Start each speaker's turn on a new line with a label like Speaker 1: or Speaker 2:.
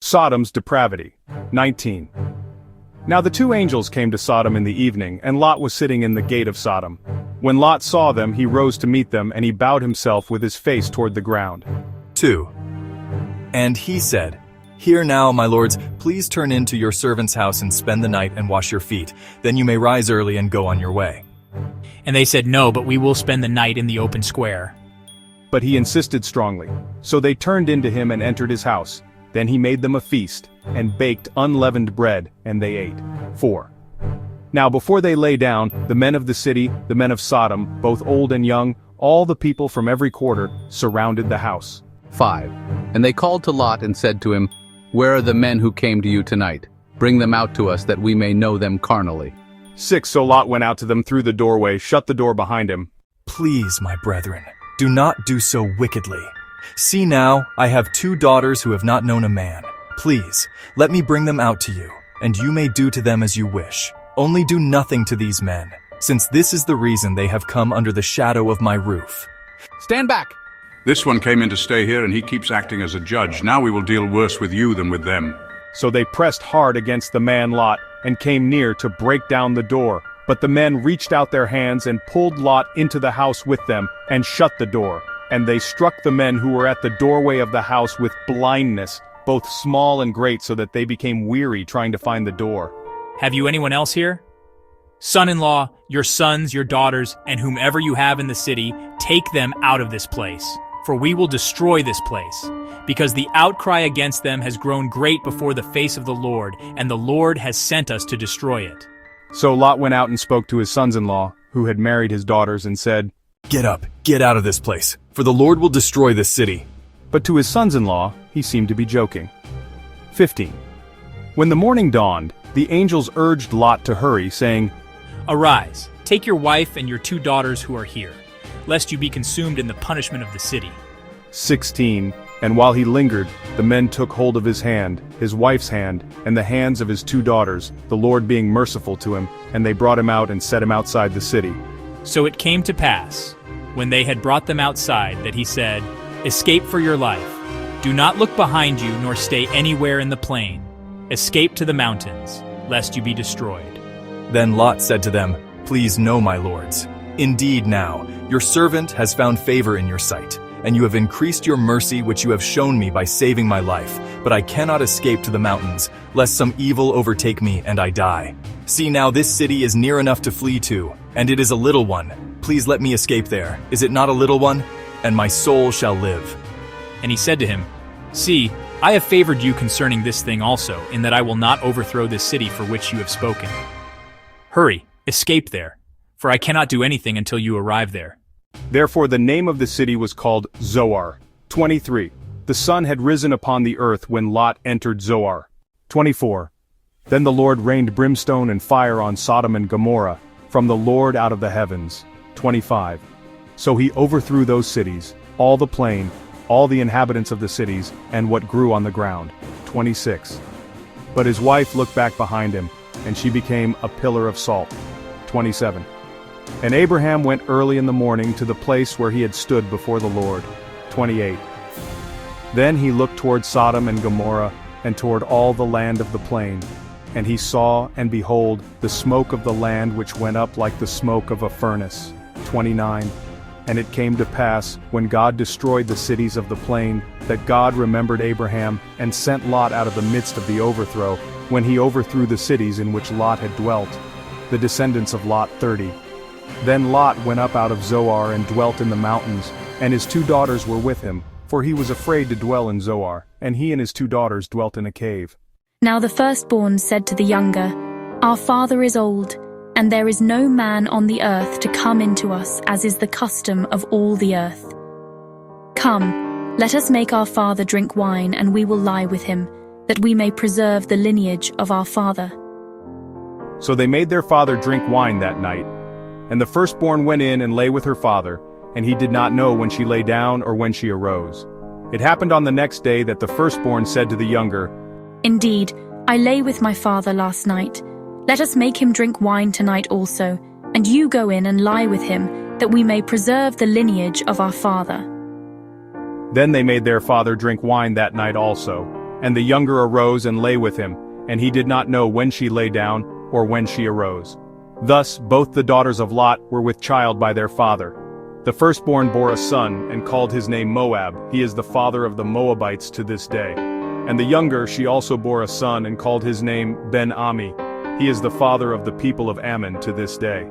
Speaker 1: Sodom's depravity. 19. Now the two angels came to Sodom in the evening, and Lot was sitting in the gate of Sodom. When Lot saw them, he rose to meet them, and he bowed himself with his face toward the ground.
Speaker 2: 2. And he said, "Hear now, my lords, please turn into your servant's house and spend the night and wash your feet. Then you may rise early and go on your way."
Speaker 3: And they said, "No, but we will spend the night in the open square."
Speaker 1: But he insisted strongly. So they turned into him and entered his house. Then he made them a feast, and baked unleavened bread, and they ate. 4. Now before they lay down, the men of the city, the men of Sodom, both old and young, all the people from every quarter, surrounded the house.
Speaker 4: 5. And they called to Lot and said to him, "Where are the men who came to you tonight? Bring them out to us that we may know them carnally."
Speaker 1: 6. So Lot went out to them through the doorway, shut the door behind him.
Speaker 2: "Please, my brethren, do not do so wickedly. See now, I have 2 daughters who have not known a man. Please, let me bring them out to you, and you may do to them as you wish. Only do nothing to these men, since this is the reason they have come under the shadow of my roof."
Speaker 4: "Stand back!"
Speaker 5: This one came in to stay here, and he keeps acting as a judge. Now we will deal worse with you than with them.
Speaker 1: So they pressed hard against the man Lot, and came near to break down the door. But the men reached out their hands and pulled Lot into the house with them, and shut the door. And they struck the men who were at the doorway of the house with blindness, both small and great, so that they became weary trying to find the door.
Speaker 3: "Have you anyone else here? Son-in-law, your sons, your daughters, and whomever you have in the city, take them out of this place. For we will destroy this place, because the outcry against them has grown great before the face of the Lord, and the Lord has sent us to destroy it."
Speaker 1: So Lot went out and spoke to his sons-in-law, who had married his daughters, and said,
Speaker 2: "Get up, get out of this place, for the Lord will destroy this city."
Speaker 1: But to his sons-in-law he seemed to be joking. 15. When the morning dawned, the angels urged Lot to hurry, saying,
Speaker 3: "Arise, take your wife and your 2 daughters who are here, lest you be consumed in the punishment of the city."
Speaker 1: 16. And while he lingered, the men took hold of his hand, his wife's hand, and the hands of his 2 daughters, the Lord being merciful to him, and they brought him out and set him outside the city.
Speaker 3: So it came to pass, when they had brought them outside, that he said, "Escape for your life. Do not look behind you, nor stay anywhere in the plain. Escape to the mountains, lest you be destroyed."
Speaker 2: Then Lot said to them, "Please no, my lords. Indeed now, your servant has found favor in your sight, and you have increased your mercy which you have shown me by saving my life. But I cannot escape to the mountains, lest some evil overtake me and I die. See now, this city is near enough to flee to, and it is a little one. Please let me escape there. Is it not a little one? And my soul shall live."
Speaker 3: And he said to him, "See, I have favored you concerning this thing also, in that I will not overthrow this city for which you have spoken. Hurry, escape there, for I cannot do anything until you arrive there."
Speaker 1: Therefore the name of the city was called Zoar. 23. The sun had risen upon the earth when Lot entered Zoar. 24. Then the Lord rained brimstone and fire on Sodom and Gomorrah, from the Lord out of the heavens. 25. So he overthrew those cities, all the plain, all the inhabitants of the cities, and what grew on the ground. 26. But his wife looked back behind him, and she became a pillar of salt. 27. And Abraham went early in the morning to the place where he had stood before the Lord. 28. Then he looked toward Sodom and Gomorrah, and toward all the land of the plain. And he saw, and behold, the smoke of the land which went up like the smoke of a furnace. 29. And it came to pass, when God destroyed the cities of the plain, that God remembered Abraham, and sent Lot out of the midst of the overthrow, when he overthrew the cities in which Lot had dwelt. The descendants of Lot 30. Then Lot went up out of Zoar and dwelt in the mountains, and his 2 daughters were with him, for he was afraid to dwell in Zoar, and he and his 2 daughters dwelt in a cave.
Speaker 6: Now the firstborn said to the younger, "Our father is old, and there is no man on the earth to come into us, as is the custom of all the earth. Come, let us make our father drink wine, and we will lie with him, that we may preserve the lineage of our father."
Speaker 1: So they made their father drink wine that night. And the firstborn went in and lay with her father, and he did not know when she lay down or when she arose. It happened on the next day that the firstborn said to the younger,
Speaker 6: "Indeed, I lay with my father last night. Let us make him drink wine tonight also, and you go in and lie with him, that we may preserve the lineage of our father."
Speaker 1: Then they made their father drink wine that night also. And the younger arose and lay with him, and he did not know when she lay down, or when she arose. Thus both the daughters of Lot were with child by their father. The firstborn bore a son, and called his name Moab. He is the father of the Moabites to this day. And the younger she also bore a son, and called his name Ben-Ami. He is the father of the people of Ammon to this day.